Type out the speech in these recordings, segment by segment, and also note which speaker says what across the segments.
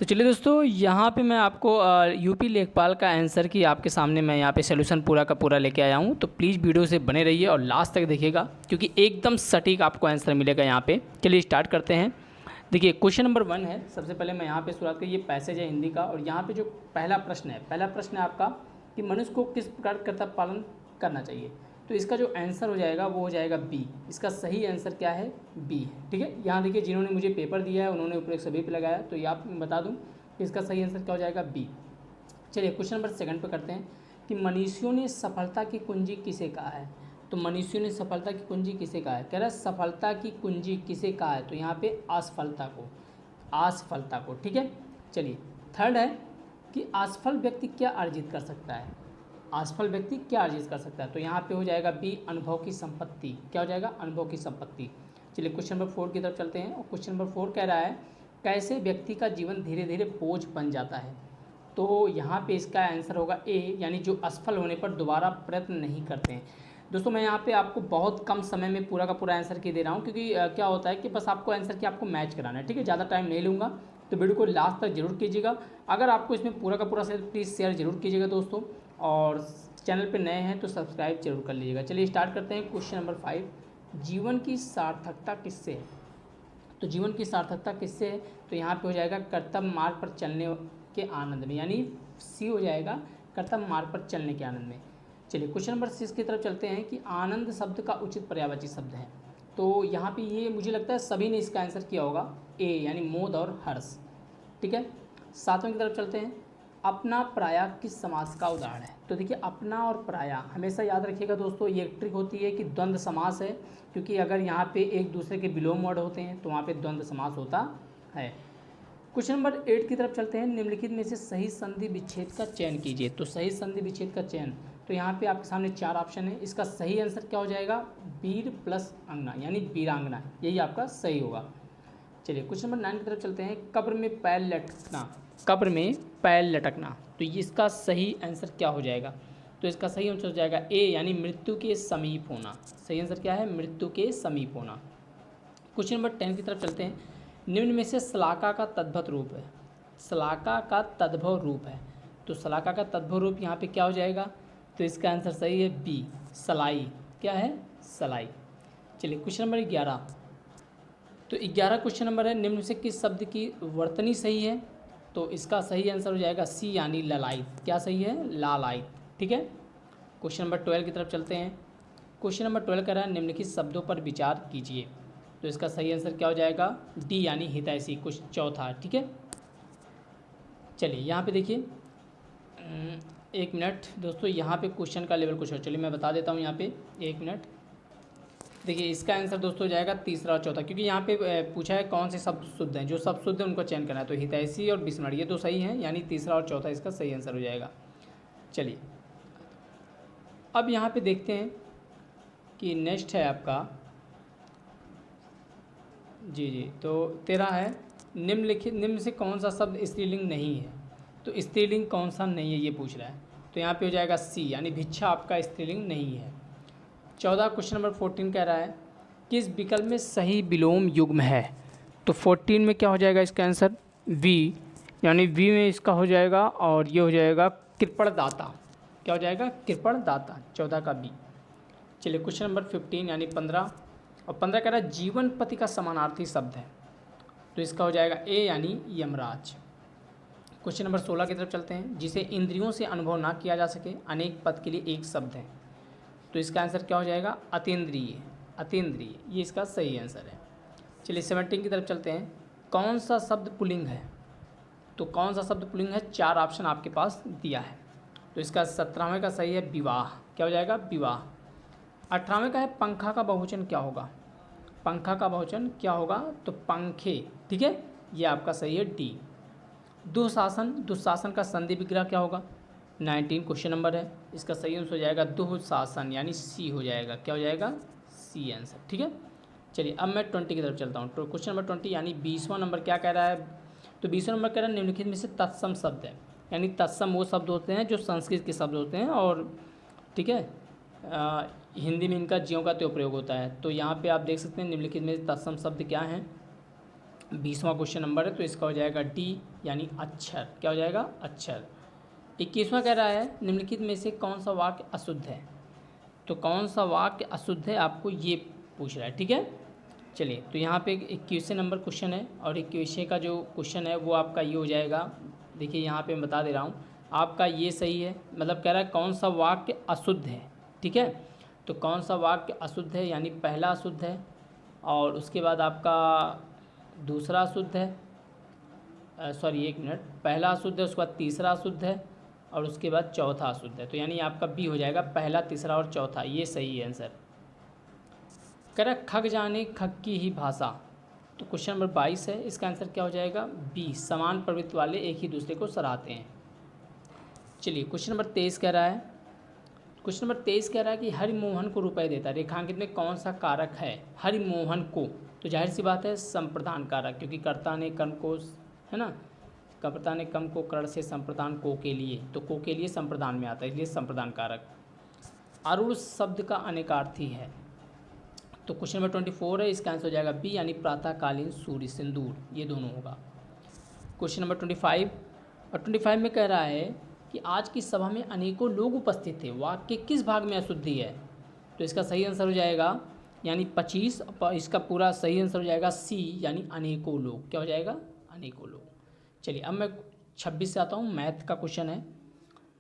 Speaker 1: तो चलिए दोस्तों, यहाँ पे मैं आपको यूपी लेखपाल का आंसर की आपके सामने मैं यहाँ पे सोल्यूशन पूरा का पूरा लेके आया हूँ। तो प्लीज़ वीडियो से बने रहिए और लास्ट तक देखिएगा, क्योंकि एकदम सटीक आपको आंसर मिलेगा यहाँ पे। चलिए स्टार्ट करते हैं। देखिए क्वेश्चन नंबर 1 है। सबसे पहले मैं यहाँ पे शुरुआत करिए, पैसेज है हिंदी का, और यहाँ पे जो पहला प्रश्न है आपका कि मनुष्य को किस प्रकार कर्तव्य पालन करना चाहिए। तो इसका जो आंसर हो जाएगा वो हो जाएगा बी। इसका सही आंसर क्या है? बी है। ठीक है, यहाँ देखिए जिन्होंने मुझे पेपर दिया है उन्होंने ऊपर एक सभी पे लगाया, तो ये आप बता दूँ कि इसका सही आंसर क्या हो जाएगा? बी। चलिए क्वेश्चन नंबर 2 पे करते हैं कि मनुष्यों ने सफलता की कुंजी किसे कहा है। तो मनुष्यों ने सफलता की कुंजी किसे कहा है? कह रहा है सफलता की कुंजी किसे कहा है, तो यहाँ पे असफलता को। ठीक है, चलिए थर्ड है कि असफल व्यक्ति क्या अर्जित कर सकता है। असफल व्यक्ति क्या अर्जित कर सकता है, तो यहाँ पे हो जाएगा बी, अनुभव की संपत्ति। क्या हो जाएगा? अनुभव की संपत्ति। चलिए क्वेश्चन नंबर 4 की तरफ चलते हैं, और क्वेश्चन नंबर 4 कह रहा है कैसे व्यक्ति का जीवन धीरे धीरे बोझ बन जाता है। तो यहाँ पे इसका आंसर होगा ए, यानी जो असफल होने पर दोबारा प्रयत्न नहीं करते हैं। दोस्तों मैं यहाँ पे आपको बहुत कम समय में पूरा का पूरा आंसर की दे रहा हूँ, क्योंकि क्या होता है कि बस आपको आंसर की आपको मैच कराना है। ठीक है, ज़्यादा टाइम नहीं लूँगा, तो वीडियो को लास्ट तक जरूर कीजिएगा। अगर आपको इसमें पूरा का पूरा प्लीज़ शेयर जरूर कीजिएगा दोस्तों, और चैनल पे नए हैं तो सब्सक्राइब जरूर कर लीजिएगा। चलिए स्टार्ट करते हैं। क्वेश्चन नंबर 5, जीवन की सार्थकता किससे है। तो जीवन की सार्थकता किससे है, तो यहाँ पे हो जाएगा कर्तव्य मार्ग पर चलने के आनंद में, यानी सी हो जाएगा कर्तव्य मार्ग पर चलने के आनंद में। चलिए क्वेश्चन नंबर 6 की तरफ चलते हैं कि आनंद शब्द का उचित पर्यायवाची शब्द है। तो यहाँ पे ये मुझे लगता है सभी ने इसका आंसर किया होगा, ए यानी मोद और हर्ष। ठीक है, 7वें की तरफ चलते हैं, अपना पराया किस समास का उदाहरण है। तो देखिए अपना और पराया हमेशा याद रखिएगा दोस्तों, ये एक ट्रिक होती है कि द्वंद्व समास है, क्योंकि अगर यहाँ पे एक दूसरे के विलोम वर्ड होते हैं तो वहाँ पे द्वंद्व समास होता है। क्वेश्चन नंबर 8 की तरफ चलते हैं, निम्नलिखित में से सही संधि विच्छेद का चयन कीजिए। तो सही संधि विच्छेद का चयन, तो यहाँ पे आपके सामने 4 ऑप्शन है। इसका सही आंसर क्या हो जाएगा? वीर प्लस अंगना, यानी वीरांगना, यही आपका सही होगा। चलिए क्वेश्चन नंबर 9 की तरफ चलते हैं, कब्र में पैर लटकना, तो इसका सही आंसर क्या हो जाएगा? तो इसका सही आंसर हो जाएगा ए, यानी मृत्यु के समीप होना। सही आंसर क्या है? मृत्यु के समीप होना। क्वेश्चन नंबर 10 की तरफ चलते हैं, निम्न में से शलाका का तद्भव रूप है। शलाका का तद्भव रूप है, तो शलाका का तद्भव रूप यहाँ पे क्या हो जाएगा? तो इसका आंसर सही है बी, सलाई। क्या है? सलाई। चलिए क्वेश्चन नंबर 11, तो 11 क्वेश्चन नंबर है, निम्न से किस शब्द की वर्तनी सही है। तो इसका सही आंसर हो जाएगा सी, यानी ललायत। क्या सही है? लालायत। ठीक है, क्वेश्चन नंबर 12 की तरफ चलते हैं। क्वेश्चन नंबर 12 कह रहा है निम्नलिखित शब्दों पर विचार कीजिए। तो इसका सही आंसर क्या हो जाएगा? डी, यानी हितैषी। कुछ चौथा। ठीक है, चलिए यहाँ पे देखिए, एक मिनट दोस्तों, यहाँ पे क्वेश्चन का लेवल कुछ और, चलिए मैं बता देता हूँ यहाँ पे, एक मिनट। देखिए इसका आंसर दोस्तों हो जाएगा तीसरा और चौथा, क्योंकि यहाँ पे पूछा है कौन से शब्द शुद्ध हैं। जो शब्द शुद्ध है उनको चयन करना है, तो हितैषी और विस्मरण ये तो सही है, यानी तीसरा और चौथा इसका सही आंसर हो जाएगा। चलिए अब यहाँ पे देखते हैं कि नेक्स्ट है आपका, जी, तो 13 है, निम्न से कौन सा शब्द स्त्रीलिंग नहीं है। तो स्त्रीलिंग कौन सा नहीं है ये पूछ रहा है, तो यहाँ पे हो जाएगा सी, यानी भिक्षा आपका स्त्रीलिंग नहीं है। 14 क्वेश्चन नंबर 14 कह रहा है किस विकल्प में सही विलोम युग्म है। तो 14 में क्या हो जाएगा इसका आंसर? वी, यानी वी में इसका हो जाएगा, और ये हो जाएगा कृपणदाता। क्या हो जाएगा? कृपणदाता, 14 का बी। चलिए क्वेश्चन नंबर 15 यानी 15, और 15 कह रहा है जीवन पति का समानार्थी शब्द है। तो इसका हो जाएगा ए, यानी यमराज। क्वेश्चन नंबर 16 की तरफ चलते हैं, जिसे इंद्रियों से अनुभव ना किया जा सके, अनेक पद के लिए एक शब्द है। तो इसका आंसर क्या हो जाएगा? अतीन्द्रिय, अतीन्द्रिय, ये इसका सही आंसर है। चलिए 17 की तरफ चलते हैं, कौन सा शब्द पुल्लिंग है। तो कौन सा शब्द पुल्लिंग है? 4 ऑप्शन आपके पास दिया है। तो इसका 17वें का सही है विवाह। क्या हो जाएगा? विवाह। 18वें का है पंखा का बहुवचन क्या होगा। पंखा का बहुवचन क्या होगा? तो पंखे। ठीक है, ये आपका सही है डी। दुशासन, दुशासन का संधि विग्रह क्या होगा? 19 क्वेश्चन नंबर है, इसका सही आंसर हो जाएगा दुशासन, यानी सी हो जाएगा। क्या हो जाएगा? C answer. ठीक है, चलिए अब मैं 20 की तरफ चलता हूँ। तो क्वेश्चन नंबर 20 यानी 20वां नंबर क्या कह रहा है? तो 20वां नंबर कह रहा है निम्नलिखित में से तत्सम शब्द है, यानी तत्सम वो शब्द होते हैं जो संस्कृत के शब्द होते हैं, और ठीक है हिंदी में इनका ज्यों का त्यों प्रयोग होता है। तो यहाँ पे आप देख सकते हैं निम्नलिखित में तत्सम शब्द क्या हैं। 20वां क्वेश्चन नंबर है, तो इसका हो जाएगा डी यानी अक्षर। क्या हो जाएगा? अक्षर। 21वां कह रहा है निम्नलिखित में से कौन सा वाक्य अशुद्ध है। तो कौन सा वाक्य अशुद्ध है आपको ये पूछ रहा है, ठीक है। चलिए, तो यहाँ पे 21वें नंबर क्वेश्चन है और 21वें का जो क्वेश्चन है वो आपका ये हो जाएगा। देखिए यहाँ पे मैं बता दे रहा हूँ आपका, ये सही है, मतलब कह रहा है कौन सा वाक्य अशुद्ध है, ठीक है। तो कौन सा वाक्य अशुद्ध है, यानी पहला अशुद्ध है और उसके बाद आपका दूसरा अशुद्ध है, सॉरी 1 मिनट, पहला अशुद्ध है, उसके बाद तीसरा अशुद्ध है और उसके बाद चौथा अशुद्ध है। तो यानी आपका बी हो जाएगा, पहला, तीसरा और चौथा, ये सही है आंसर। कह रहा खग जाने खग की ही भाषा। तो क्वेश्चन नंबर 22 है, इसका आंसर क्या हो जाएगा? बी, समान प्रवृत्ति वाले एक ही दूसरे को सराहते हैं। चलिए, क्वेश्चन नंबर 23 कह रहा है, क्वेश्चन नंबर 23 कह रहा है कि हरिमोहन को रुपए देता है, रेखांकित में कौन सा कारक है हरिमोहन को। तो जाहिर सी बात है संप्रदान कारक, क्योंकि कर्ता ने कर्म को, है ना, कर्ता ने कर्म को कर्ण से संप्रदान को के लिए, तो को के लिए संप्रदान में आता है, इसलिए संप्रदान कारक। अरुण शब्द का अनेकार्थी है। तो क्वेश्चन नंबर 24 है, इसका आंसर हो जाएगा बी यानी प्रातःकालीन सूर्य सिंदूर, ये दोनों होगा। क्वेश्चन नंबर 25 और 25 में कह रहा है कि आज की सभा में अनेकों लोग उपस्थित थे, वाक्य के किस भाग में अशुद्धि है। तो इसका सही आंसर हो जाएगा यानी 25, इसका पूरा सही आंसर हो जाएगा सी यानी अनेकों लोग। क्या हो जाएगा? अनेकों लोग। चलिए, अब मैं 26 से आता हूँ, मैथ का क्वेश्चन है।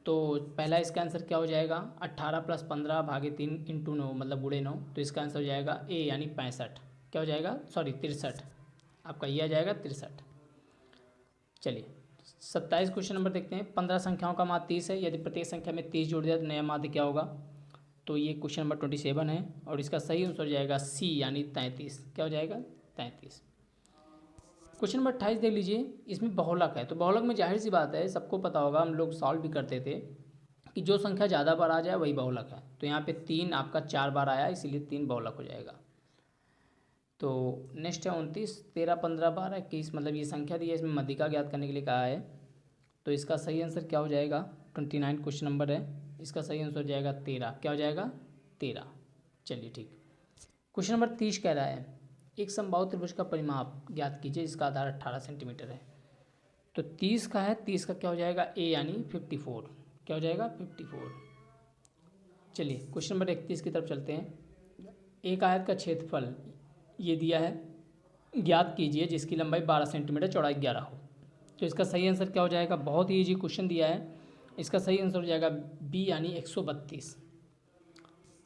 Speaker 1: तो पहला इसका आंसर क्या हो जाएगा? 18 + 15 भागे 3 × 9 मतलब गुणे 9। तो इसका आंसर हो जाएगा ए यानी 65। क्या हो जाएगा? सॉरी 63, आपका ये आ जाएगा 63। चलिए, 27 क्वेश्चन नंबर देखते हैं। 15 संख्याओं का माध्य 30 है, यदि प्रत्येक संख्या में 30 जोड़ दिया तो नया माध्य क्या होगा। तो ये क्वेश्चन नंबर 27 है और इसका सही आंसर हो जाएगा सी यानी 33। क्या हो जाएगा? 33। क्वेश्चन नंबर 28 देख लीजिए, इसमें बहुलक है। तो बहुलक में जाहिर सी बात है, सबको पता होगा, हम लोग सॉल्व भी करते थे कि जो संख्या ज़्यादा बार आ जाए वही बहुलक है। तो यहाँ पे 3 आपका 4 बार आया, इसीलिए 3 बहुलक हो जाएगा। तो नेक्स्ट है 29, 13, 15, 12, 21, मतलब ये संख्या दी है, इसमें मध्यिका ज्ञात करने के लिए कहा है। तो इसका सही आंसर क्या हो जाएगा? 29 क्वेश्चन नंबर है, इसका सही आंसर हो जाएगा 13। क्या हो जाएगा? 13। चलिए ठीक। क्वेश्चन नंबर 30 कह रहा है एक समबाहु त्रिभुज का परिमाप ज्ञात कीजिए जिसका आधार 18 सेंटीमीटर है। तो 30 का है, 30 का क्या हो जाएगा? ए यानी 54। क्या हो जाएगा? 54। चलिए, क्वेश्चन नंबर 31 की तरफ चलते हैं। एक आयत का क्षेत्रफल ये दिया है, ज्ञात कीजिए जिसकी लंबाई 12 सेंटीमीटर, चौड़ाई 11 हो। तो इसका सही आंसर क्या हो जाएगा? बहुत ही ईजी क्वेश्चन दिया है, इसका सही आंसर हो जाएगा बी यानी 132।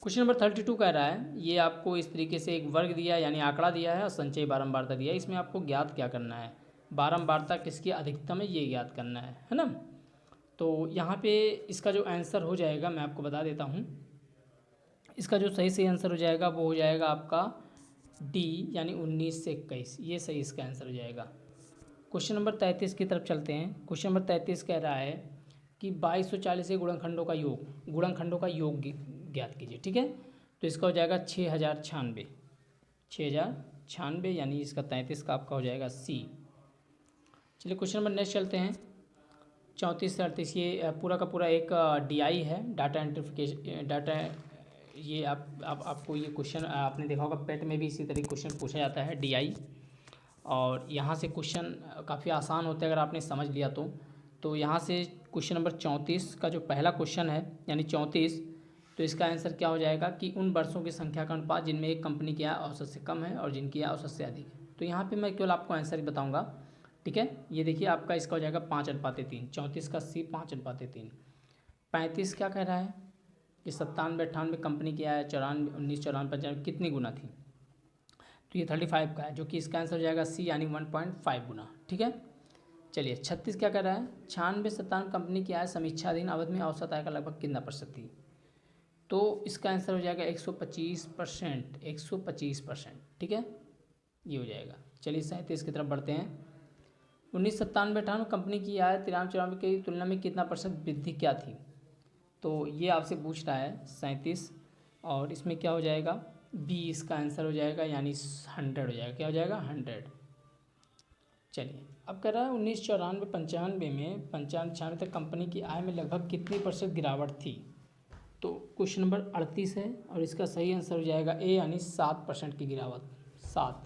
Speaker 1: क्वेश्चन नंबर 32 कह रहा है, ये आपको इस तरीके से एक वर्ग दिया है यानी आंकड़ा दिया है और संचयी बारंबारता दिया है। इसमें आपको ज्ञात क्या करना है? बारंबारता किसकी अधिकतम है ये ज्ञात करना है ना। तो यहाँ पे इसका जो आंसर हो जाएगा मैं आपको बता देता हूँ। इसका जो सही आंसर हो जाएगा वो हो जाएगा आपका डी यानी 19 से 21, ये सही इसका आंसर हो जाएगा। क्वेश्चन नंबर 33 की तरफ चलते हैं। क्वेश्चन नंबर 33 कह रहा है कि 2240 के गुणनखंडों का योग ज्ञात कीजिए, ठीक है। तो इसका हो जाएगा 6096, 6096 यानी इसका 33 का आपका हो जाएगा सी। चलिए, क्वेश्चन नंबर नेक्स्ट चलते हैं। 34 से 38, ये पूरा का पूरा एक डीआई है, डाटा एंट्रिफिकेशन डाटा। ये आपको ये क्वेश्चन आपने देखा होगा, पेट में भी इसी तरह क्वेश्चन पूछा जाता है डीआई। और यहाँ से क्वेश्चन काफ़ी आसान होते हैं अगर आपने समझ लिया तो यहाँ से क्वेश्चन नंबर 34 का जो पहला क्वेश्चन है यानी 34, तो इसका आंसर क्या हो जाएगा कि उन वर्षों की संख्या का अनुपात जिनमें एक कंपनी की आय औसत से कम है और जिनकी आय औसत से अधिक है। तो यहाँ पे मैं केवल आपको आंसर ही बताऊँगा, ठीक है। ये देखिए आपका इसका हो जाएगा 5:3, 34 का सी 5:3। 35 क्या कह रहा है कि 97, 98 कंपनी की आय 94, 19, 94, 95 कितनी गुना थी। तो ये 35 का है, जो कि इसका आंसर हो जाएगा सी यानी 1.5 गुना, ठीक है। चलिए, 36 क्या कर रहा है? 96, 97 कंपनी की आय समीक्षाधीन अवधि में औसत आय का लगभग कितना प्रतिशत थी। तो इसका आंसर हो जाएगा 125%, 125%, ठीक है, ये हो जाएगा। चलिए 37 की तरफ बढ़ते हैं। 1997, 98 कंपनी की आय 93, 94 की तुलना में कितना प्रतिशत वृद्धि क्या थी। तो ये आपसे पूछ रहा है 37, और इसमें क्या हो जाएगा? बी इसका आंसर हो जाएगा यानी 100 हो जाएगा। क्या हो जाएगा? 100। चलिए, अब कह रहा है 1994, 95 में 95, 96 तक कंपनी की आय में लगभग कितनी प्रतिशत गिरावट थी। तो क्वेश्चन नंबर 38 है और इसका सही आंसर हो जाएगा ए यानी 7% की गिरावट, 7।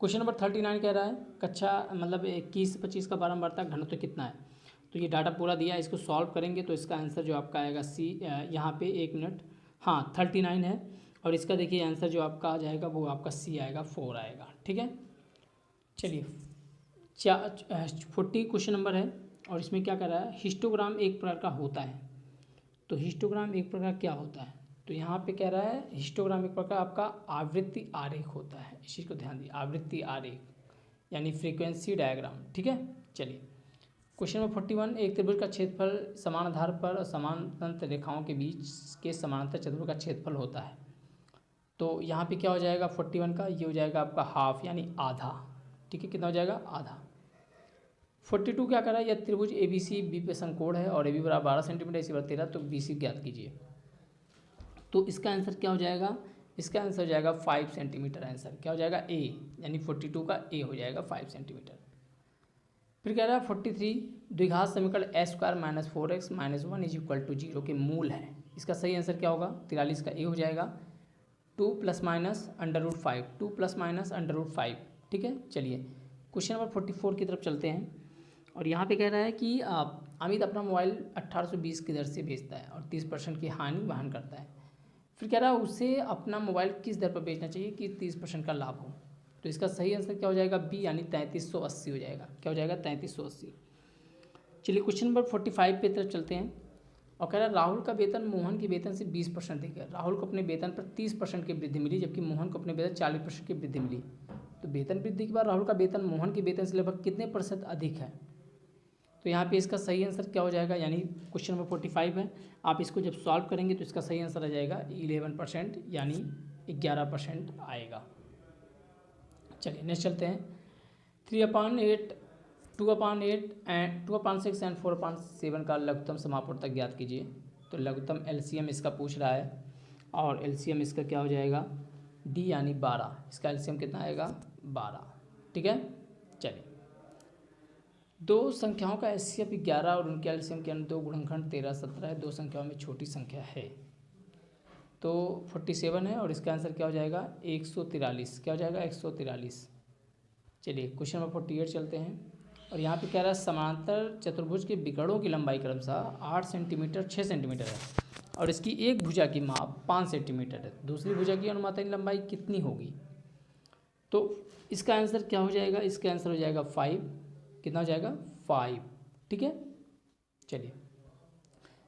Speaker 1: क्वेश्चन नंबर 39 कह रहा है कक्षा मतलब 21 से 25 का बारंबारता घनत्व कितना है। तो ये डाटा पूरा दिया है, इसको सॉल्व करेंगे तो इसका आंसर जो आपका आएगा सी, यहाँ पे 1 मिनट, हाँ 39 है, और इसका देखिए आंसर जो आपका आ जाएगा वो आपका सी आएगा, 4 आएगा। ठीक है, चलिए 40 क्वेश्चन नंबर है, और इसमें क्या कर रहा है, हिस्टोग्राम एक प्रकार का होता है। तो हिस्टोग्राम एक प्रकार क्या होता है, तो यहाँ पे कह रहा है हिस्टोग्राम एक प्रकार आपका आवृत्ति आरेख होता है। इस चीज़ को ध्यान दिए, आवृत्ति आरेख यानी फ्रीक्वेंसी डायग्राम। ठीक है, चलिए क्वेश्चन नंबर 41, एक त्रिभुज का क्षेत्रफल समान आधार पर और समानांतर रेखाओं के बीच के समानांतर चतुर्भुज का क्षेत्रफल होता है। तो यहाँ पे क्या हो जाएगा 41 का, ये हो जाएगा आपका हाफ यानी आधा। ठीक है, कितना हो जाएगा, आधा। 42 क्या कर रहा है, यह त्रिभुज ए बी सी, बी पे समकोण है और ए बी बराबर 12 सेंटीमीटर, इसी बराबर 13, तो बी सी ज्ञात कीजिए। तो इसका आंसर क्या हो जाएगा, इसका आंसर हो जाएगा 5 सेंटीमीटर। आंसर क्या हो जाएगा, ए, यानी 42 का ए हो जाएगा 5 सेंटीमीटर। फिर कह रहा है 43, द्विघात समीकरण x² - 4x - 1 = 0 के मूल है। इसका सही आंसर क्या होगा, 43 का ए हो जाएगा, 2 ± √5, 2 ± √5। ठीक है, चलिए क्वेश्चन नंबर 44 की तरफ चलते हैं, और यहाँ पे कह रहा है कि अमित अपना मोबाइल 1820 की दर से बेचता है और 30% की हानि वहन करता है। फिर कह रहा है उसे अपना मोबाइल किस दर पर बेचना चाहिए कि 30% का लाभ हो। तो इसका सही आंसर क्या हो जाएगा, बी, यानी 3380 हो जाएगा। क्या हो जाएगा, 3380। चलिए क्वेश्चन नंबर 45 पे तरफ चलते हैं, और कह रहा है राहुल का वेतन मोहन के वेतन से 20% देकर राहुल को अपने वेतन पर 30% की वृद्धि मिली, जबकि मोहन को अपने वेतन 40% की वृद्धि मिली। तो वेतन वृद्धि के बाद राहुल का वेतन मोहन के वेतन से लगभग कितने % अधिक है। तो यहाँ पे इसका सही आंसर क्या हो जाएगा, यानी क्वेश्चन नंबर 45 है, आप इसको जब सॉल्व करेंगे तो इसका सही आंसर आ जाएगा 11%, यानी 11% आएगा। चलिए नेक्स्ट चलते हैं, 3/8, 2/8 एंड 2/6 एंड 4/7 का लघुत्तम समापवर्तक ज्ञात कीजिए। तो लघुत्तम एलसीएम इसका पूछ रहा है, और एलसीएम इसका क्या हो जाएगा, डी, यानी 12। इसका एलसीएम कितना आएगा, 12। ठीक है, चलिए दो संख्याओं का एचसीएफ 11 और उनके एलसीएम के अंदर दो गुणनखंड 13, 17 है। दो संख्याओं में छोटी संख्या है तो 47 है, और इसका आंसर क्या हो जाएगा, 143। क्या हो जाएगा, 143। चलिए क्वेश्चन नंबर 48 चलते हैं, और यहाँ पे कह रहा है समांतर चतुर्भुज के विकर्णों की लंबाई क्रमशः 8 सेंटीमीटर, 6 सेंटीमीटर है, और इसकी एक भुजा की माप 5 सेंटीमीटर है। दूसरी भुजा की अनुमानित लंबाई कितनी होगी। तो इसका आंसर क्या हो जाएगा, इसका आंसर हो जाएगा 5। कितना हो जाएगा, 5। ठीक है, चलिए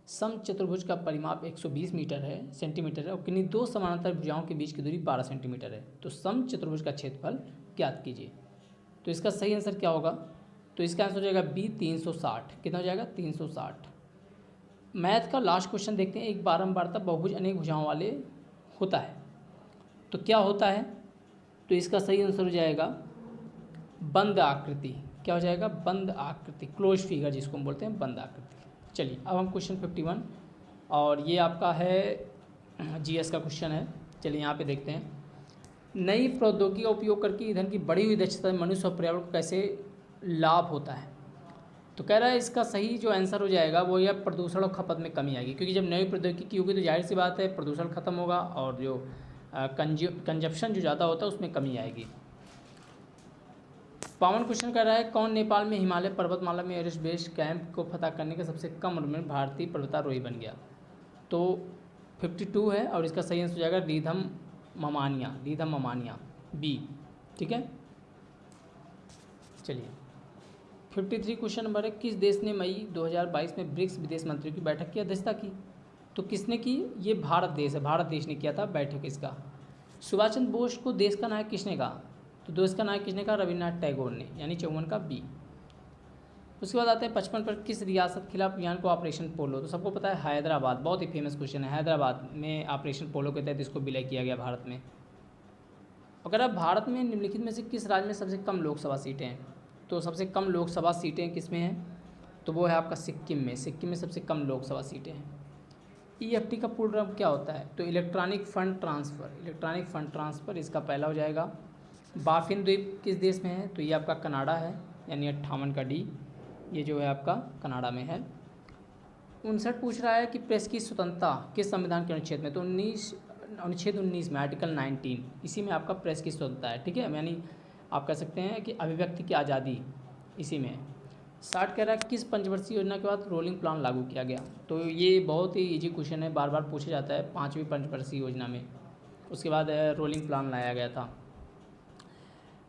Speaker 1: सम चतुर्भुज का परिमाप 120 मीटर है, सेंटीमीटर है, और किन्हीं दो समानांतर भुजाओं के बीच की दूरी 12 सेंटीमीटर है। तो सम चतुर्भुज का क्षेत्रफल ज्ञात कीजिए। तो इसका सही आंसर क्या होगा, तो इसका आंसर हो जाएगा बी, 360। कितना हो जाएगा, 360। मैथ का लास्ट क्वेश्चन देखते हैं, एक बारंबारता बहुभुज अनेक भुजाओं वाले होता है, तो क्या होता है। तो इसका सही आंसर हो जाएगा बंद आकृति। क्या हो जाएगा, बंद आकृति, क्लोज फिगर जिसको हम बोलते हैं, बंद आकृति। चलिए अब हम क्वेश्चन 51, और ये आपका है जीएस का क्वेश्चन है। चलिए यहाँ पे देखते हैं, नई प्रौद्योगिकी का उपयोग करके ईंधन की बढ़ी हुई दक्षता से मनुष्य और पर्यावरण को कैसे लाभ होता है। तो कह रहा है इसका सही जो आंसर हो जाएगा वो यह प्रदूषण और खपत में कमी आएगी, क्योंकि जब नई प्रौद्योगिकी होगी तो जाहिर सी बात है प्रदूषण खत्म होगा, और जो कंजप्शन जो ज़्यादा होता है उसमें कमी आएगी। 52 क्वेश्चन कर रहा है, कौन नेपाल में हिमालय पर्वतमाला में एवरेस्ट बेस कैंप को फतह करने के सबसे कम उम्र में भारतीय पर्वतारोही बन गया। तो 52 है, और इसका सही आंसर हो जाएगा रिधम ममानिया, बी। ठीक है, चलिए 53 क्वेश्चन नंबर है, किस देश ने मई 2022 में ब्रिक्स विदेश मंत्रियों की बैठक की अध्यक्षता की। तो किसने की, ये भारत देश है, भारत देश ने किया था बैठक इसका। सुभाष चंद्र बोस को देश का नायक किसने कहा। तो देश का नायक किसने कहा, रविन्द्रनाथ टैगोर ने, यानी 54 का बी। उसके बाद आते हैं 55 पर, किस रियासत के खिलाफ अभियान को ऑपरेशन पोलो। तो सबको पता है हैदराबाद, बहुत ही फेमस क्वेश्चन है, हैदराबाद में ऑपरेशन पोलो के तहत इसको विलय किया गया भारत में। अगर आप भारत में निम्नलिखित में से किस राज्य में सबसे कम लोकसभा सीटें हैं। तो सबसे कम लोकसभा सीटें किस में हैं, तो वो है आपका सिक्किम में। सिक्किम में सबसे कम लोकसभा सीटें हैं। ईएफटी का पूर्ण रूप क्या होता है, तो electronic fund transfer, electronic fund transfer इसका पहला हो जाएगा। बाफिन द्वीप किस देश में है, तो ये आपका कनाडा है, यानी 58 का डी, ये जो है आपका कनाडा में है। 59 पूछ रहा है कि प्रेस की स्वतंत्रता किस संविधान के अनुच्छेद में, तो अनुच्छेद 19 में, आर्टिकल 19, इसी में आपका प्रेस की स्वतंत्रता है। ठीक है, यानी आप कह सकते हैं कि अभिव्यक्ति की आज़ादी इसी में है। 60 कह रहा है किस पंचवर्षीय योजना के बाद रोलिंग प्लान लागू किया गया। तो ये बहुत ही इजी क्वेश्चन है, बार बार पूछा जाता है 5वीं पंचवर्षीय योजना में, उसके बाद रोलिंग प्लान लाया गया था।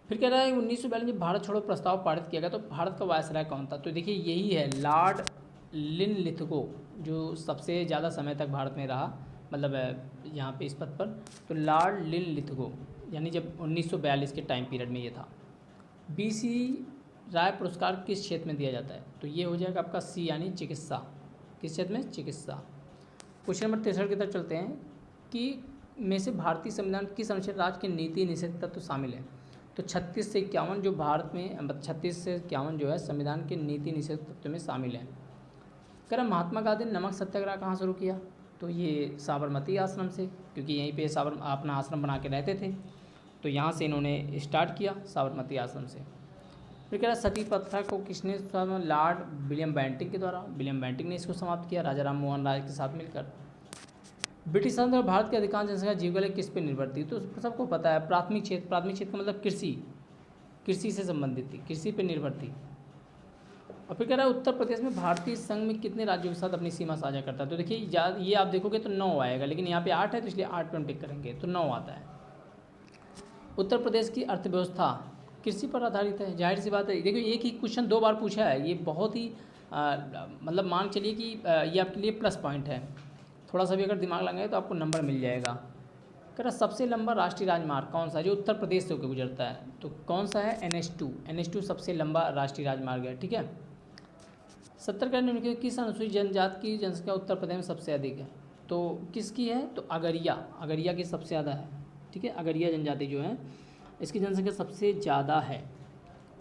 Speaker 1: फिर कह रहा है 1942 में भारत छोड़ो प्रस्ताव पारित किया गया, तो भारत का वायसराय कौन था। तो देखिए यही है लॉर्ड लिनलिथगो, जो सबसे ज़्यादा समय तक भारत में रहा, मतलब यहाँ पे इस पद पर। तो लॉर्ड लिनलिथगो, यानी जब 1942 के टाइम पीरियड में ये था। BC राय पुरस्कार किस क्षेत्र में दिया जाता है। तो ये हो जाएगा आपका C यानी चिकित्सा। किस क्षेत्र में, चिकित्सा। क्वेश्चन नंबर 63 की तरफ चलते हैं कि में से भारतीय संविधान किस अनुच्छेद राज्य के नीति निषेध तत्व शामिल है। तो 36 से 51 जो भारत में 36 से 51 जो है संविधान के नीति निषेध तत्व में शामिल है। कह रहा महात्मा गांधी ने नमक सत्याग्रह कहाँ शुरू किया। तो ये साबरमती आश्रम से, क्योंकि यहीं पे अपना आश्रम बना के रहते थे, तो यहाँ से इन्होंने स्टार्ट किया साबरमती आश्रम से। फिर कह रहा सती प्रथा को किसने, लॉर्ड विलियम बेंटिंक के द्वारा। विलियम बेंटिंक ने इसको समाप्त किया राजा राम मोहन राय के साथ मिलकर। ब्रिटिश शासन और भारत की अधिकांश जनसंख्या जीविका किस पे निर्भर थी। तो सबको पता है प्राथमिक क्षेत्र, प्राथमिक क्षेत्र का मतलब कृषि से संबंधित थी, कृषि पे निर्भर थी। और फिर कह रहा है उत्तर प्रदेश में भारतीय संघ में कितने राज्यों के साथ अपनी सीमा साझा करता है। तो देखिए ये आप देखोगे तो 9 आएगा, लेकिन यहाँ पे 8 है, तो इसलिए 8 पे हम टिक करेंगे, तो 9 आता है। उत्तर प्रदेश की अर्थव्यवस्था कृषि पर आधारित है, जाहिर सी बात है। देखिए एक ही क्वेश्चन 2 बार पूछा है, ये बहुत ही मतलब मान चलिए कि ये आपके लिए प्लस पॉइंट है। थोड़ा सा भी अगर दिमाग लगाए तो आपको नंबर मिल जाएगा। कह रहा सबसे लंबा राष्ट्रीय राजमार्ग कौन सा है जो उत्तर प्रदेश से होकर गुजरता है। तो कौन सा है, NH2 सबसे लंबा राष्ट्रीय राजमार्ग है, ठीक है। 70 का निम्नलिखित किस अनुसूचित जनजाति की जनसंख्या उत्तर प्रदेश में सबसे अधिक है। तो किसकी है, तो अगरिया की सबसे ज़्यादा है, ठीक है। अगरिया जनजाति जो है इसकी जनसंख्या सबसे ज़्यादा है।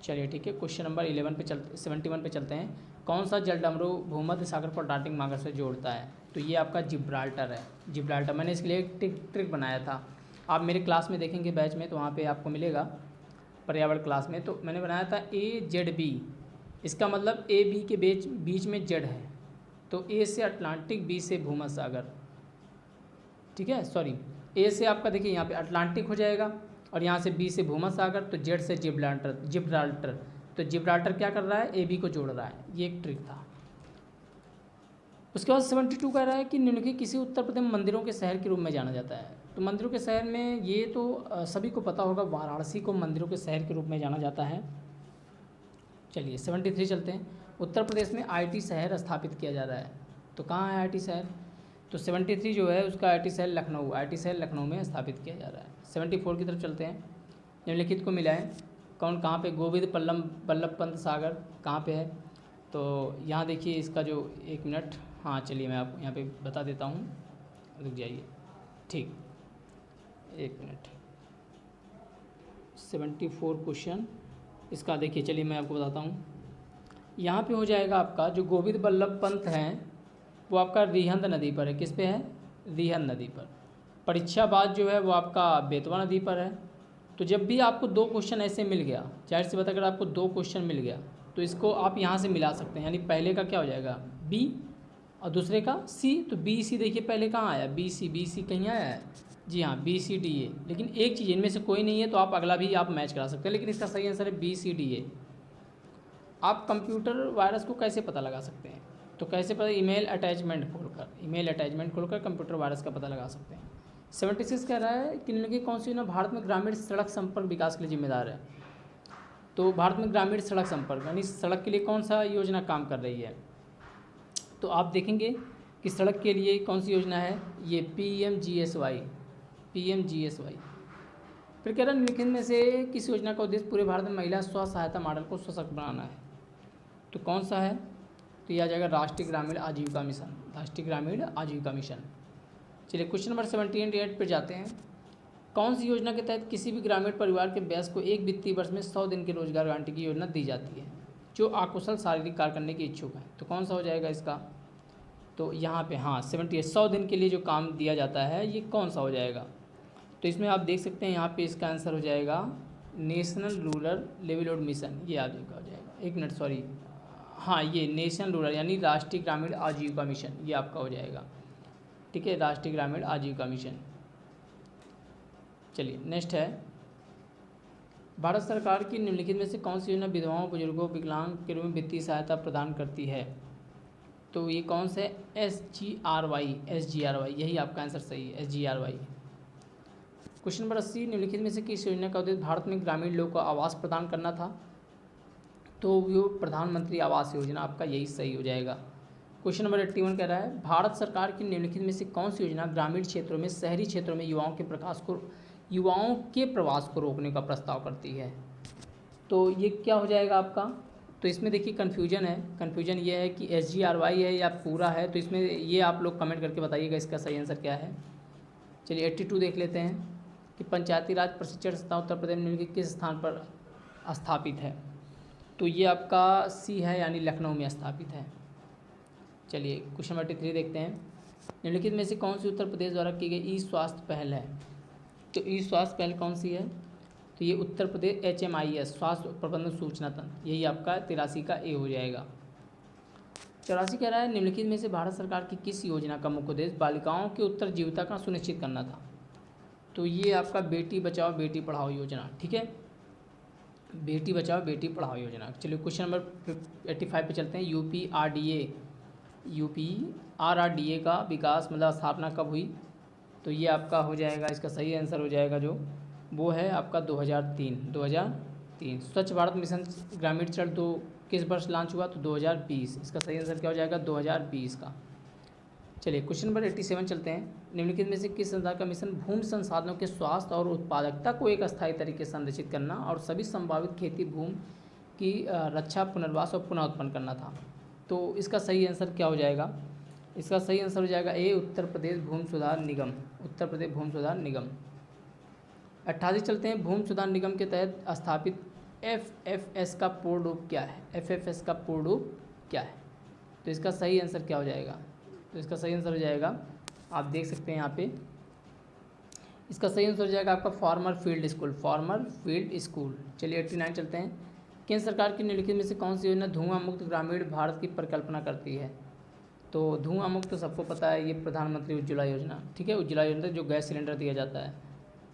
Speaker 1: चलिए ठीक है, क्वेश्चन नंबर 71 पे चलते हैं। कौन सा जलडमरू भूमध्य सागर को डार्टिंग मार्गर से जोड़ता है। तो ये आपका जिब्राल्टर है, जिब्राल्टर। मैंने इसके लिए एक ट्रिक बनाया था, आप मेरे क्लास में देखेंगे बैच में, तो वहाँ पे आपको मिलेगा पर्यावरण क्लास में। तो मैंने बनाया था AZB, इसका मतलब AB के बीच में Z है, तो A से अटलांटिक, B से भूमध्य सागर, ठीक है। सॉरी, A से आपका देखिए यहाँ पे अटलांटिक हो जाएगा, और यहाँ से B से भूमध्य सागर, तो Z से जिब्राल्टर। तो जिब्राल्टर क्या कर रहा है, AB को जोड़ रहा है, ये एक ट्रिक था। उसके बाद 72 कह रहा है कि निम्नलिखित किसी उत्तर प्रदेश मंदिरों के शहर के रूप में जाना जाता है। तो मंदिरों के शहर में ये तो सभी को पता होगा, वाराणसी को मंदिरों के शहर के रूप में जाना जाता है। चलिए 73 चलते हैं। उत्तर प्रदेश में IT शहर स्थापित किया जा रहा है, तो कहाँ है IT शहर। तो 73 जो है उसका IT शहर लखनऊ में स्थापित किया जा रहा है। 74 की तरफ चलते हैं। निम्नलिखित को मिला है कहाँ पे, गोविंद बल्लभ पंत सागर कहाँ पे है। तो यहाँ देखिए इसका जो, 1 मिनट, हाँ चलिए मैं आपको यहाँ पे बता देता हूँ, रुक जाइए, ठीक 1 मिनट। 74 क्वेश्चन इसका देखिए, चलिए मैं आपको बताता हूँ। यहाँ पे हो जाएगा आपका जो गोविंद बल्लभ पंत हैं वो आपका रिहंद नदी पर है। किस पे है, रिहंद नदी पर। परीक्षाबाद जो है वो आपका बेतवा नदी पर है। तो जब भी आपको 2 क्वेश्चन ऐसे मिल गया, जाहिर सी बात अगर आपको 2 क्वेश्चन मिल गया तो इसको आप यहाँ से मिला सकते हैं। यानी पहले का क्या हो जाएगा B और दूसरे का C। तो BC देखिए पहले कहाँ आया, BC कहीं आया है, जी हाँ BCDA। लेकिन एक चीज़ इनमें से कोई नहीं है तो आप अगला भी आप मैच करा सकते हैं, लेकिन इसका सही आंसर है BCDA। आप कंप्यूटर वायरस को कैसे पता लगा सकते हैं। तो कैसे पता, ईमेल अटैचमेंट खोलकर कंप्यूटर वायरस का पता लगा सकते हैं। 76 कह रहा है कि निम्नलिखित कौन सी योजना भारत में ग्रामीण सड़क संपर्क विकास के लिए जिम्मेदार है। तो भारत में ग्रामीण सड़क संपर्क यानी सड़क के लिए कौन सा योजना काम कर रही है। तो आप देखेंगे कि सड़क के लिए कौन सी योजना है, ये PMGSY। फिर कह रहा है निम्नलिखित में से किस योजना का उद्देश्य पूरे भारत में महिला स्व सहायता मॉडल को सशक्त बनाना है। तो कौन सा है, तो यह आ जाएगा राष्ट्रीय ग्रामीण आजीविका मिशन। चलिए क्वेश्चन नंबर 78 पर जाते हैं। कौन सी योजना के तहत किसी भी ग्रामीण परिवार के वयस्क को एक वित्तीय वर्ष में 100 दिन के रोजगार गारंटी की योजना दी जाती है जो अकुशल शारीरिक कार्य करने के इच्छुक हैं। तो कौन सा हो जाएगा इसका, तो यहाँ पे हाँ 78 100 दिन के लिए जो काम दिया जाता है ये कौन सा हो जाएगा। तो इसमें आप देख सकते हैं यहाँ पे इसका आंसर हो जाएगा नेशनल रूरल लिवलीहुड मिशन। ये आपका हो जाएगा, 1 मिनट सॉरी, हाँ ये नेशनल रूरल यानी राष्ट्रीय ग्रामीण आजीविका मिशन, ये आपका हो जाएगा, ठीक है, राष्ट्रीय ग्रामीण आजीविका मिशन। चलिए नेक्स्ट है भारत सरकार की निम्नलिखित में से कौन सी योजना विधवाओं बुजुर्गों विकलांग के रूप में वित्तीय सहायता प्रदान करती है? तो ये कौन से SGRY, SGRY यही आपका आंसर सही है, SGRY। क्वेश्चन नंबर 80, निम्नलिखित में से किस योजना का उद्देश्य भारत में ग्रामीण लोगों को आवास प्रदान करना था? तो वो प्रधानमंत्री आवास योजना आपका यही सही हो जाएगा। क्वेश्चन नंबर 81 कह रहा है भारत सरकार की निम्नलिखित में से कौन सी योजना ग्रामीण क्षेत्रों में शहरी क्षेत्रों में युवाओं के प्रवास को रोकने का प्रस्ताव करती है? तो ये क्या हो जाएगा आपका? तो इसमें देखिए कन्फ्यूजन ये है कि SGRY है या पूरा है, तो इसमें ये आप लोग कमेंट करके बताइएगा इसका सही आंसर क्या है। चलिए 82 देख लेते हैं कि पंचायती राज प्रशिक्षण संस्था उत्तर प्रदेश में निम्नलिखित किस स्थान पर स्थापित है? तो ये आपका C है, यानी लखनऊ में स्थापित है। चलिए क्वेश्चन नंबर 83 देखते हैं, निम्नलिखित में से कौन सी उत्तर प्रदेश द्वारा की गई स्वास्थ्य पहल है? तो स्वास्थ्य पहल कौन सी है? तो ये उत्तर प्रदेश HMIS स्वास्थ्य प्रबंधन सूचना तंत्र, यही आपका 83 का A हो जाएगा। 84 कह रहा है निम्नलिखित में से भारत सरकार की किस योजना का मुख्य उद्देश्य बालिकाओं की उत्तरजीविता का सुनिश्चित करना था? तो ये आपका बेटी बचाओ बेटी पढ़ाओ योजना, ठीक है, बेटी बचाओ बेटी पढ़ाओ योजना। चलिए क्वेश्चन नंबर 85 पे चलते हैं, UPRRDA का विकास मतलब स्थापना कब हुई? तो ये आपका हो जाएगा, इसका सही आंसर हो जाएगा जो वो है आपका 2003। स्वच्छ भारत मिशन ग्रामीण चरण तो किस वर्ष लॉन्च हुआ? तो 2020। इसका सही आंसर क्या हो जाएगा? 2020 का। चलिए क्वेश्चन नंबर 87 चलते हैं, निम्नलिखित में से किस संस्थान का मिशन भूमि संसाधनों के स्वास्थ्य और उत्पादकता को एक अस्थायी तरीके से संरक्षित करना और सभी संभावित खेती भूमि की रक्षा पुनर्वास और पुनः उत्पन्न करना था? तो इसका सही आंसर क्या हो जाएगा? इसका सही आंसर हो जाएगा A, उत्तर प्रदेश भूमि सुधार निगम, उत्तर प्रदेश भूमि सुधार निगम। 88 चलते हैं, भूमि सुधार निगम के तहत स्थापित FFS का पूर्ण रूप क्या है? FFS का पूर्ण रूप क्या है? तो इसका सही आंसर क्या हो जाएगा? तो इसका सही आंसर हो जाएगा, आप देख सकते हैं यहाँ पे, इसका सही आंसर हो जाएगा आपका फार्मर फील्ड स्कूल। चलिए 89 चलते हैं, केंद्र सरकार की निम्नलिखित में से कौन सी योजना धुआं मुक्त ग्रामीण भारत की परिकल्पना करती है? तो धुआं मुक्त तो सबको पता है, ये प्रधानमंत्री उज्ज्वला योजना, ठीक है, उज्ज्वला योजना जो गैस सिलेंडर दिया जाता है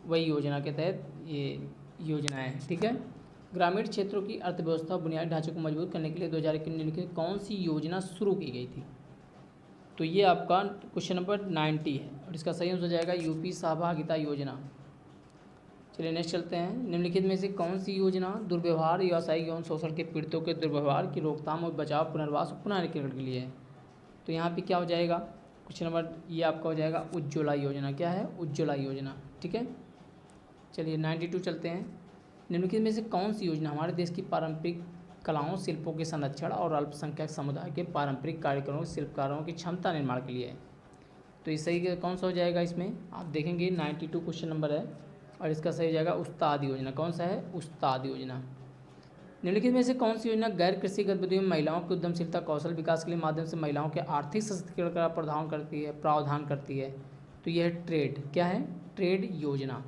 Speaker 1: वही योजना के तहत ये योजनाएं हैं, ठीक है। ग्रामीण क्षेत्रों की अर्थव्यवस्था और बुनियादी ढांचे को मजबूत करने के लिए 2021 में निम्नलिखित कौन सी योजना शुरू की गई थी? तो ये आपका क्वेश्चन नंबर 90 है और इसका सही आंसर हो जाएगा यूपी सहभागिता योजना। चलिए नेक्स्ट चलते हैं, निम्नलिखित में से कौन सी योजना दुर्व्यवहार व्यावसायिक यौन शोषण के पीड़ितों के दुर्व्यवहार की रोकथाम और बचाव पुनर्वास और पुनर्निर्माण के लिए है? तो यहाँ पे क्या हो जाएगा क्वेश्चन नंबर, ये आपका हो जाएगा उज्ज्वला योजना। क्या है? उज्ज्वला योजना, ठीक है। चलिए 92 चलते हैं, निम्नलिखित में से कौन सी योजना हमारे देश की पारंपरिक कलाओं शिल्पों के संरक्षण और अल्पसंख्यक समुदाय के पारंपरिक कार्यक्रमों शिल्पकारों की क्षमता निर्माण के लिए है? तो ये सही कौन सा हो जाएगा? इसमें आप देखेंगे 92 क्वेश्चन नंबर है और इसका सही हो जाएगा उस्ताद योजना। कौन सा है? उस्ताद योजना। निम्नलिखित में से कौन सी योजना गैर कृषि गतिविधियों में महिलाओं की उद्यमशीलता कौशल विकास के लिए माध्यम से महिलाओं के आर्थिक सशक्तिकरण का प्रावधान करती है? तो यह है ट्रेड। क्या है? ट्रेड योजना।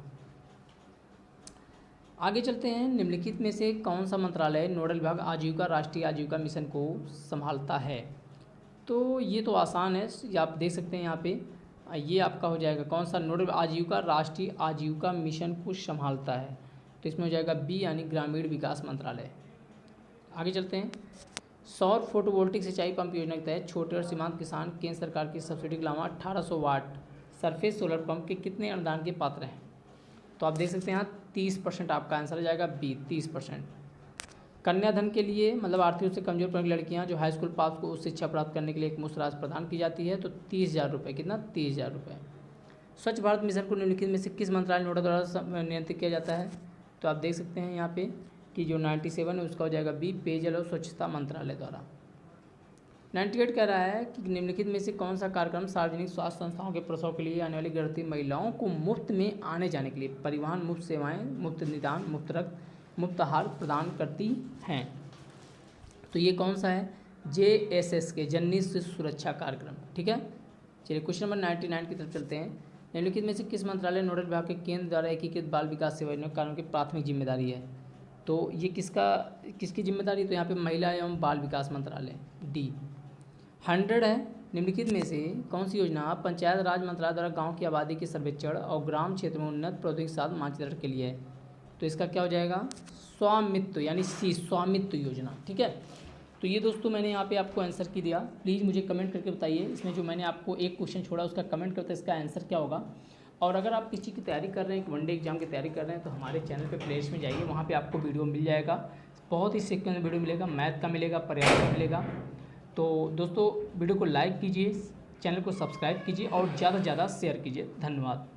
Speaker 1: आगे चलते हैं, निम्नलिखित में से कौन सा मंत्रालय नोडल विभाग आजीविका राष्ट्रीय आजीविका मिशन को संभालता है? तो ये तो आसान है, ये आप देख सकते हैं यहाँ पे, ये आपका हो जाएगा कौन सा? नोडल आजीविका राष्ट्रीय आजीविका मिशन को संभालता है, तो इसमें हो जाएगा बी यानी ग्रामीण विकास मंत्रालय। आगे चलते हैं, सौर फोटोवोल्टिक सिंचाई पंप योजना के तहत छोटे और सीमांत किसान केंद्र सरकार की सब्सिडी के अलावा 1800 वाट सरफेस सोलर पंप के कितने अनुदान के पात्र हैं? तो आप देख सकते हैं यहाँ 30% आपका आंसर हो जाएगा बी, 30%। कन्याधन के लिए मतलब आर्थिक रूप से कमजोर वर्ग लड़कियाँ जो हाई स्कूल पास को उच्च शिक्षा प्राप्त करने के लिए एक मुफ्त राशि प्रदान की जाती है, तो 30,000 रुपये। कितना? 30,000 रुपये। स्वच्छ भारत मिशन को निम्नलिखित में से किस मंत्रालय नोडल द्वारा नियंत्रित किया जाता है? तो आप देख सकते हैं यहाँ पे कि जो 97 है उसका हो जाएगा बी, पेयजल और स्वच्छता मंत्रालय द्वारा। 98 कह रहा है कि निम्नलिखित में से कौन सा कार्यक्रम सार्वजनिक स्वास्थ्य संस्थाओं के प्रसव के लिए आने वाली गर्भवती महिलाओं को मुफ्त में आने जाने के लिए परिवहन, मुफ्त सेवाएं, मुफ्त निदान, मुफ्त रक्त, मुफ्त आहार प्रदान करती हैं? तो ये कौन सा है? JSS के जननी शिशु सुरक्षा कार्यक्रम, ठीक है। चलिए क्वेश्चन नंबर 99 की तरफ चलते हैं, निम्नलिखित में से किस मंत्रालय नोडल विभाग के केंद्र द्वारा एकीकृत बाल विकास सेवा योजना कार्यों की प्राथमिक जिम्मेदारी है? तो ये किसकी जिम्मेदारी? तो यहाँ पे महिला एवं बाल विकास मंत्रालय, डी। 100 है, निम्नलिखित में से कौन सी योजना पंचायत राज मंत्रालय द्वारा गांव की आबादी के सर्वेक्षण और ग्राम क्षेत्र में उन्नत प्रौद्योगिकी साधन मानचित्रण के लिए है? तो इसका क्या हो जाएगा, स्वामित्व यानी सी, स्वामित्व योजना। ठीक है, तो ये दोस्तों मैंने यहाँ पे आपको आंसर की दिया। प्लीज़ मुझे कमेंट करके बताइए, इसमें जो मैंने आपको एक क्वेश्चन छोड़ा उसका कमेंट करते इसका आंसर क्या होगा। और अगर आप किसी की तैयारी कर रहे हैं, वनडे एग्जाम की तैयारी कर रहे हैं, तो हमारे चैनल पे प्लेलिस्ट में जाइए, वहाँ पे आपको वीडियो मिल जाएगा, बहुत ही सेकंड वीडियो मिलेगा, मैथ का मिलेगा, पर्यावरण मिलेगा। तो दोस्तों वीडियो को लाइक कीजिए, चैनल को सब्सक्राइब कीजिए और ज़्यादा से ज़्यादा शेयर कीजिए। धन्यवाद।